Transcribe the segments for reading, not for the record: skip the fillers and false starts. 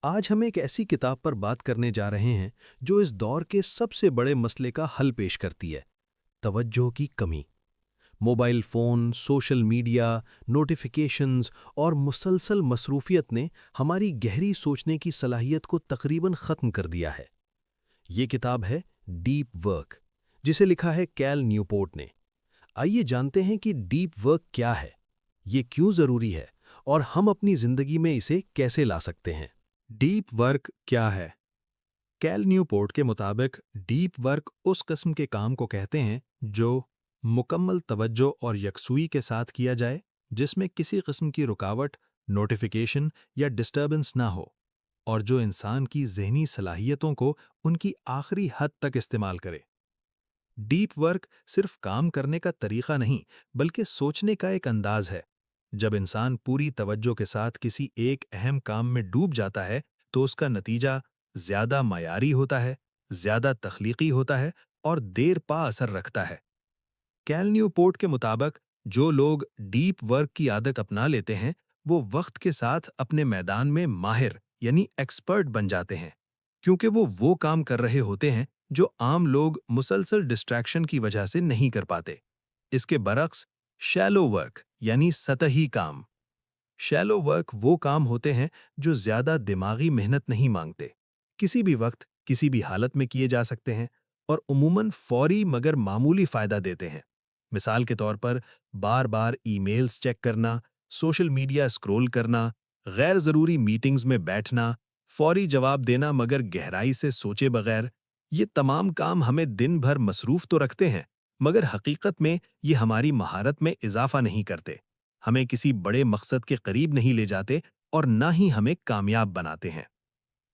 आज हम एक ऐसी किताब पर बात करने जा रहे हैं जो इस दौर के सबसे बड़े मसले का हल पेश करती है। तवज्जो की कमी। Mobile phone, social media, notifications और मुसलसल मसरूफियत ने हमारी गहरी सोचने की सलाहियत को तकरीबन ख़त्म कर दिया है। ये किताब है डीप वर्क, जिसे लिखा है कैल न्यूपोर्ट ने। आइए जानते हैं कि डीप वर्क क्या है, ये क्यों ज़रूरी है और हम अपनी ज़िंदगी में इसे कैसे ला सकते हैं। डीप वर्क क्या है? कैल न्यूपोर्ट के मुताबिक डीप वर्क उस किस्म के काम को कहते हैं जो मुकम्मल तवज्जो और यकसुई के साथ किया जाए, जिसमें किसी किस्म की रुकावट, नोटिफिकेशन या डिस्टर्बेंस ना हो, और जो इंसान की ज़हनी सलाहियतों को उनकी आखिरी हद तक इस्तेमाल करे। डीप वर्क सिर्फ काम करने का तरीका नहीं, बल्कि सोचने का एक अंदाज है। जब इंसान पूरी तवज्जो के साथ किसी एक अहम काम में डूब जाता है, तो उसका नतीजा ज़्यादा मयारी होता है, ज़्यादा तख्लीकी होता है और देर पा असर रखता है। कैल न्यूपोर्ट के मुताबिक जो लोग डीप वर्क की आदत अपना लेते हैं, वो वक्त के साथ अपने मैदान में माहिर यानी एक्सपर्ट बन जाते हैं, क्योंकि वो काम कर रहे होते हैं जो आम लोग मुसलसल डिस्ट्रैक्शन की वजह से नहीं कर पाते। इसके बरक्स शैलो वर्क यानी सतही काम। शैलो वर्क वो काम होते हैं जो ज़्यादा दिमागी मेहनत नहीं मांगते, किसी भी वक्त किसी भी हालत में किए जा सकते हैं और उमूमन फौरी मगर मामूली फ़ायदा देते हैं। मिसाल के तौर पर बार बार ईमेल्स चेक करना, सोशल मीडिया स्क्रॉल करना, गैर ज़रूरी मीटिंग्स में बैठना, फौरी जवाब देना मगर गहराई से सोचे बगैर। ये तमाम काम हमें दिन भर मसरूफ़ तो रखते हैं, मगर हकीकत में ये हमारी महारत में इजाफा नहीं करते, हमें किसी बड़े मकसद के करीब नहीं ले जाते और ना ही हमें कामयाब बनाते हैं।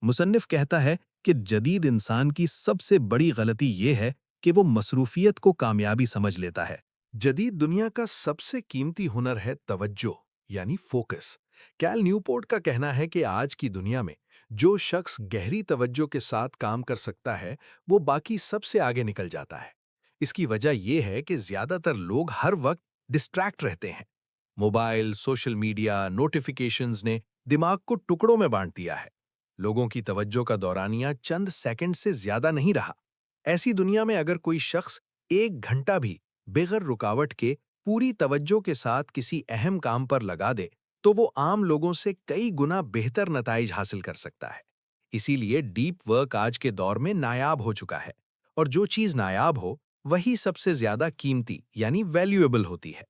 मुसन्निफ कहता है कि जदीद इंसान की सबसे बड़ी गलती ये है कि वो मसरूफियत को कामयाबी समझ लेता है। जदीद दुनिया का सबसे कीमती हुनर है तवज्जो यानी फोकस। कैल न्यूपोर्ट का कहना है कि आज की दुनिया में जो शख्स गहरी तवज्जो के साथ काम कर सकता है, वो बाकी सबसे आगे निकल जाता है। इसकी वजह यह है कि ज्यादातर लोग हर वक्त डिस्ट्रैक्ट रहते हैं। मोबाइल, सोशल मीडिया, नोटिफिकेशंस ने दिमाग को टुकड़ों में बांट दिया है। लोगों की तवज्जो का दौरानिया चंद सेकंड से ज्यादा नहीं रहा। ऐसी दुनिया में अगर कोई शख्स एक घंटा भी बेगर रुकावट के पूरी तवज्जो के साथ किसी अहम काम पर लगा दे, तो वो आम लोगों से कई गुना बेहतर नताइज हासिल कर सकता है। इसीलिए डीप वर्क आज के दौर में नायाब हो चुका है, और जो चीज नायाब हो वही सबसे ज्यादा कीमती यानी वैल्यूएबल होती है।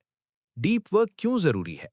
डीप वर्क क्यों जरूरी है?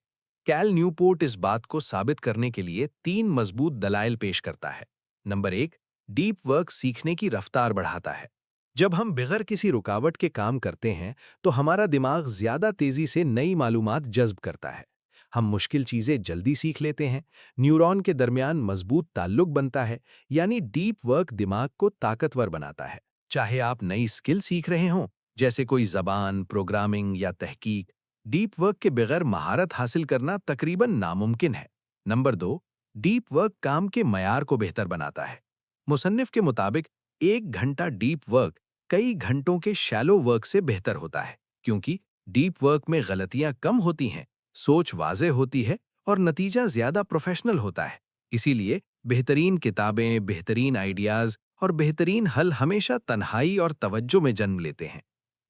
कैल न्यूपोर्ट इस बात को साबित करने के लिए 3 मजबूत दलाइल पेश करता है। नंबर 1, डीप वर्क सीखने की रफ्तार बढ़ाता है। जब हम बगैर किसी रुकावट के काम करते हैं, तो हमारा दिमाग ज्यादा तेजी से नई मालूमात जज्ब करता है। हम मुश्किल चीजें जल्दी सीख लेते हैं, न्यूरॉन के दरमियान मजबूत ताल्लुक बनता है, यानी डीप वर्क दिमाग को ताकतवर बनाता है। चाहे आप नई स्किल सीख रहे हों, जैसे कोई जबान, प्रोग्रामिंग या तहकीक, डीप वर्क के बगैर महारत हासिल करना तकरीबन नामुमकिन है। नंबर 2, डीप वर्क काम के मयार को बेहतर बनाता है। मुसन्निफ के मुताबिक 1 घंटा डीप वर्क कई घंटों के शैलो वर्क से बेहतर होता है, क्योंकि डीप वर्क में गलतियां कम होती हैं, सोच वाज़े होती है और नतीजा ज्यादा प्रोफेशनल होता है। इसीलिए बेहतरीन किताबें, बेहतरीन आइडियाज और बेहतरीन हल हमेशा तन्हाई और तवज्जो में जन्म लेते हैं।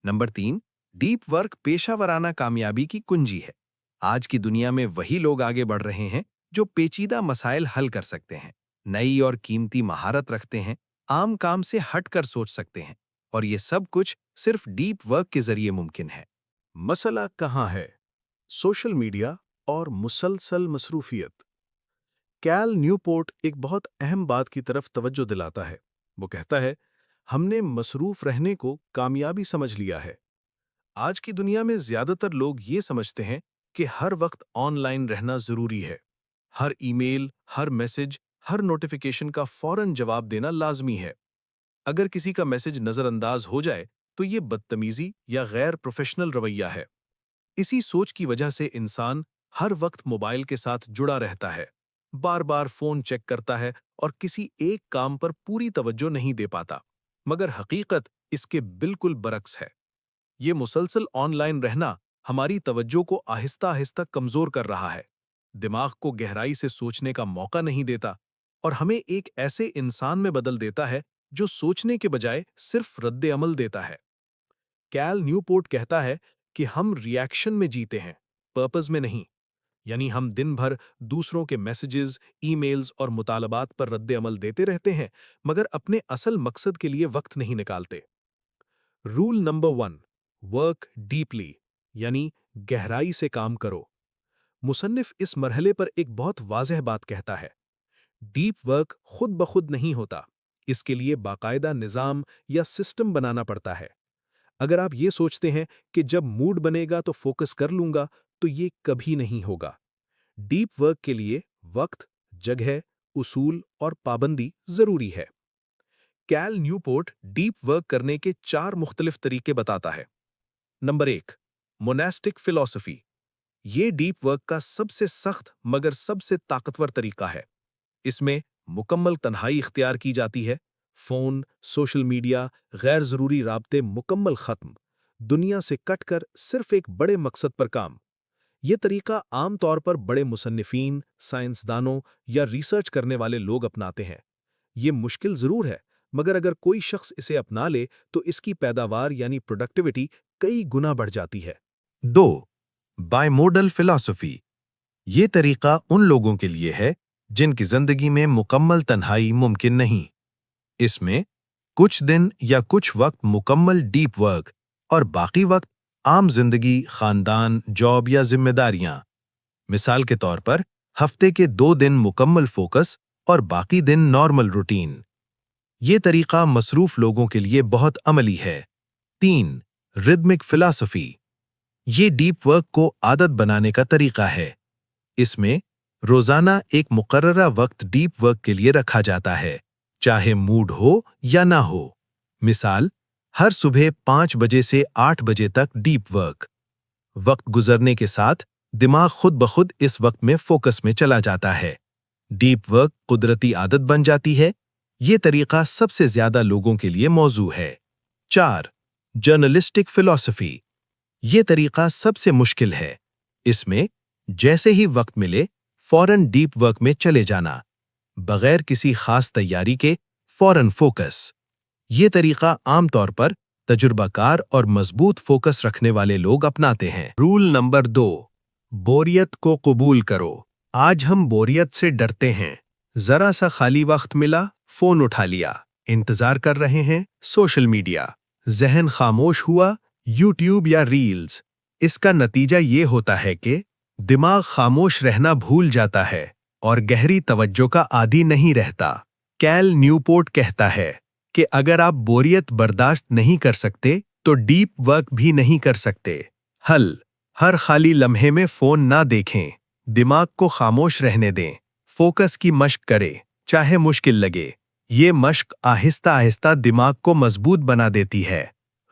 नंबर 3, डीप वर्क पेशावराना कामयाबी की कुंजी है। आज की दुनिया में वही लोग आगे बढ़ रहे हैं जो पेचीदा मसाइल हल कर सकते हैं, नई और कीमती महारत रखते हैं, आम काम से हटकर सोच सकते हैं, और ये सब कुछ सिर्फ डीप वर्क के जरिए मुमकिन है। मसला कहाँ है? सोशल मीडिया और मुसलसल मसरूफियत। कैल न्यूपोर्ट एक बहुत अहम बात की तरफ तवज्जो दिलाता है। वो कहता है, हमने मसरूफ रहने को कामयाबी समझ लिया है। आज की दुनिया में ज्यादातर लोग ये समझते हैं कि हर वक्त ऑनलाइन रहना जरूरी है। हर ईमेल, हर मैसेज, हर नोटिफिकेशन का फौरन जवाब देना लाजमी है। अगर किसी का मैसेज नजरअंदाज हो जाए, तो ये बदतमीजी या गैर प्रोफेशनल रवैया है। इसी सोच की वजह से इंसान हर वक्त मोबाइल के साथ जुड़ा रहता है, बार बार फोन चेक करता है और किसी एक काम पर पूरी तवज्जो नहीं दे पाता। मगर हकीकत इसके बिल्कुल बरक्स है। ये मुसलसल ऑनलाइन रहना हमारी तवज्जो को आहिस्ता आहिस्ता कमजोर कर रहा है, दिमाग को गहराई से सोचने का मौका नहीं देता, اور ہمیں ایک ایسے انسان میں بدل دیتا ہے جو سوچنے کے بجائے صرف رد عمل دیتا ہے۔ کیل نیوپورٹ کہتا ہے کہ ہم ریاکشن میں جیتے ہیں، پرپز میں نہیں۔ یعنی ہم دن بھر دوسروں کے میسیجز، ای میلز اور مطالبات پر رد عمل دیتے رہتے ہیں، مگر اپنے اصل مقصد کے لیے وقت نہیں نکالتے۔ رول نمبر 1، ورک ڈیپلی، یعنی گہرائی سے کام کرو۔ مصنف اس مرحلے پر ایک بہت واضح بات کہتا ہے۔ ڈیپ ورک خود بخود نہیں ہوتا، اس کے لیے باقاعدہ نظام یا سسٹم بنانا پڑتا ہے۔ اگر آپ یہ سوچتے ہیں کہ جب موڈ بنے گا تو فوکس کر لوں گا، تو یہ کبھی نہیں ہوگا۔ ڈیپ ورک کے لیے وقت، جگہ، اصول اور پابندی ضروری ہے۔ کیل نیوپورٹ ڈیپ ورک کرنے کے 4 مختلف طریقے بتاتا ہے۔ نمبر 1، موناسٹک فلسفی۔ یہ ڈیپ ورک کا سب سے سخت مگر سب سے طاقتور طریقہ ہے۔ اس میں مکمل تنہائی اختیار کی جاتی ہے، فون، سوشل میڈیا، غیر ضروری رابطے مکمل ختم، دنیا سے کٹ کر صرف ایک بڑے مقصد پر کام۔ یہ طریقہ عام طور پر بڑے مصنفین، سائنسدانوں یا ریسرچ کرنے والے لوگ اپناتے ہیں۔ یہ مشکل ضرور ہے، مگر اگر کوئی شخص اسے اپنا لے تو اس کی پیداوار یعنی پروڈکٹیوٹی کئی گنا بڑھ جاتی ہے۔ 2، بائی موڈل فلسفی۔ یہ طریقہ ان لوگوں کے لیے ہے جن کی زندگی میں مکمل تنہائی ممکن نہیں۔ اس میں کچھ دن یا کچھ وقت مکمل ڈیپ ورک اور باقی وقت عام زندگی، خاندان، جاب یا ذمہ داریاں۔ مثال کے طور پر ہفتے کے 2 دن مکمل فوکس اور باقی دن نارمل روٹین۔ یہ طریقہ مصروف لوگوں کے لیے بہت عملی ہے۔ 3، ردمک فلسفی۔ یہ ڈیپ ورک کو عادت بنانے کا طریقہ ہے۔ اس میں روزانہ ایک مقررہ وقت ڈیپ ورک کے لیے رکھا جاتا ہے، چاہے موڈ ہو یا نہ ہو۔ مثال، ہر صبح 5 بجے سے 8 بجے تک ڈیپ ورک۔ وقت گزرنے کے ساتھ دماغ خود بخود اس وقت میں فوکس میں چلا جاتا ہے۔ ڈیپ ورک قدرتی عادت بن جاتی ہے۔ یہ طریقہ سب سے زیادہ لوگوں کے لیے موزوں ہے۔ 4، جرنلسٹک فلسفی۔ یہ طریقہ سب سے مشکل ہے۔ اس میں جیسے ہی وقت ملے فوراً ڈیپ ورک میں چلے جانا، بغیر کسی خاص تیاری کے فوراً فوکس۔ یہ طریقہ عام طور پر تجربہ کار اور مضبوط فوکس رکھنے والے لوگ اپناتے ہیں۔ رول نمبر 2، بوریت کو قبول کرو۔ آج ہم بوریت سے ڈرتے ہیں۔ ذرا سا خالی وقت ملا، فون اٹھا لیا، انتظار کر رہے ہیں سوشل میڈیا۔ ذہن خاموش ہوا، یوٹیوب یا ریلز۔ اس کا نتیجہ یہ ہوتا ہے کہ دماغ خاموش رہنا بھول جاتا ہے اور گہری توجہ کا عادی نہیں رہتا۔ کیل نیوپورٹ کہتا ہے کہ اگر آپ بوریت برداشت نہیں کر سکتے تو ڈیپ ورک بھی نہیں کر سکتے۔ حل، ہر خالی لمحے میں فون نہ دیکھیں، دماغ کو خاموش رہنے دیں، فوکس کی مشق کریں، چاہے مشکل لگے۔ یہ مشق آہستہ آہستہ دماغ کو مضبوط بنا دیتی ہے۔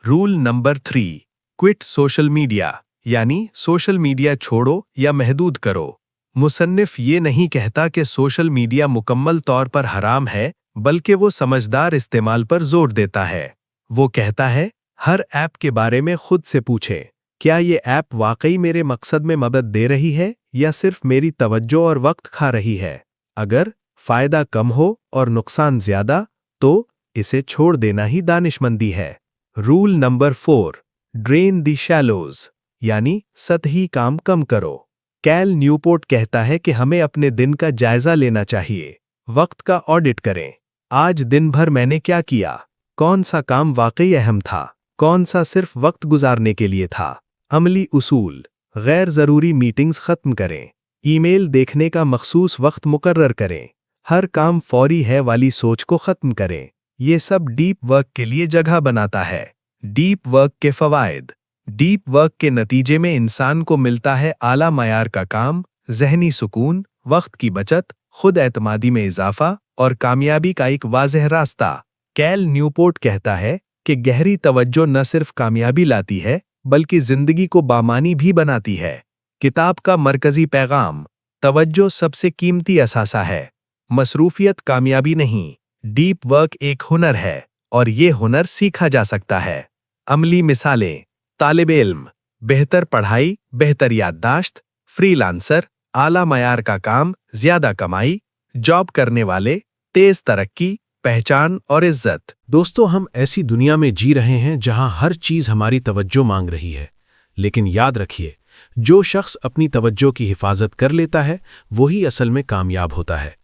Roll number 3، quit social media, یعنی سوشل میڈیا چھوڑو یا محدود کرو۔ مصنف یہ نہیں کہتا کہ سوشل میڈیا مکمل طور پر حرام ہے، بلکہ وہ سمجھدار استعمال پر زور دیتا ہے۔ وہ کہتا ہے، ہر ایپ کے بارے میں خود سے پوچھیں، کیا یہ ایپ واقعی میرے مقصد میں مدد دے رہی ہے یا صرف میری توجہ اور وقت کھا رہی ہے؟ اگر فائدہ کم ہو اور نقصان زیادہ، تو اسے چھوڑ دینا ہی دانشمندی ہے۔ رول نمبر 4، ڈرین دی شیلوز، یعنی سطحی کام کم کرو۔ کیل نیوپورٹ کہتا ہے کہ ہمیں اپنے دن کا جائزہ لینا چاہیے، وقت کا آڈٹ کریں۔ آج دن بھر میں نے کیا کیا؟ کون سا کام واقعی اہم تھا؟ کون سا صرف وقت گزارنے کے لیے تھا؟ عملی اصول، غیر ضروری میٹنگز ختم کریں، ای میل دیکھنے کا مخصوص وقت مقرر کریں، ہر کام فوری ہے والی سوچ کو ختم کریں۔ یہ سب ڈیپ ورک کے لیے جگہ بناتا ہے۔ ڈیپ ورک کے فوائد۔ ڈیپ ورک کے نتیجے میں انسان کو ملتا ہے اعلیٰ معیار کا کام، ذہنی سکون، وقت کی بچت، خود اعتمادی میں اضافہ اور کامیابی کا ایک واضح راستہ۔ کیل نیوپورٹ کہتا ہے کہ گہری توجہ نہ صرف کامیابی لاتی ہے بلکہ زندگی کو بامانی بھی بناتی ہے۔ کتاب کا مرکزی پیغام، توجہ سب سے قیمتی اثاثہ ہے۔ مصروفیت کامیابی نہیں، ڈیپ ورک ایک ہنر ہے اور یہ ہنر سیکھا جا سکتا ہے۔ عملی مثالیں، طالب علم، بہتر پڑھائی، بہتر یادداشت، فری لانسر، اعلیٰ معیار کا کام، زیادہ کمائی، जॉब करने वाले, तेज तरक्की, पहचान और इज्जत। दोस्तों, हम ऐसी दुनिया में जी रहे हैं जहां हर चीज हमारी तवज्जो मांग रही है, लेकिन याद रखिए, जो शख्स अपनी तवज्जो की हिफाजत कर लेता है वही असल में कामयाब होता है।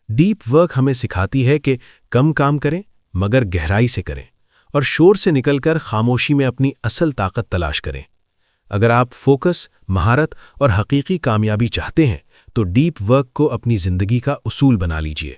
डीप वर्क हमें सिखाती है कि कम काम करें मगर गहराई से करें और शोर से निकलकर खामोशी में अपनी असल ताकत तलाश करें। अगर आप फोकस, महारत और हकीकी कामयाबी चाहते हैं तो डीप वर्क को अपनी जिंदगी का उसूल बना लीजिए।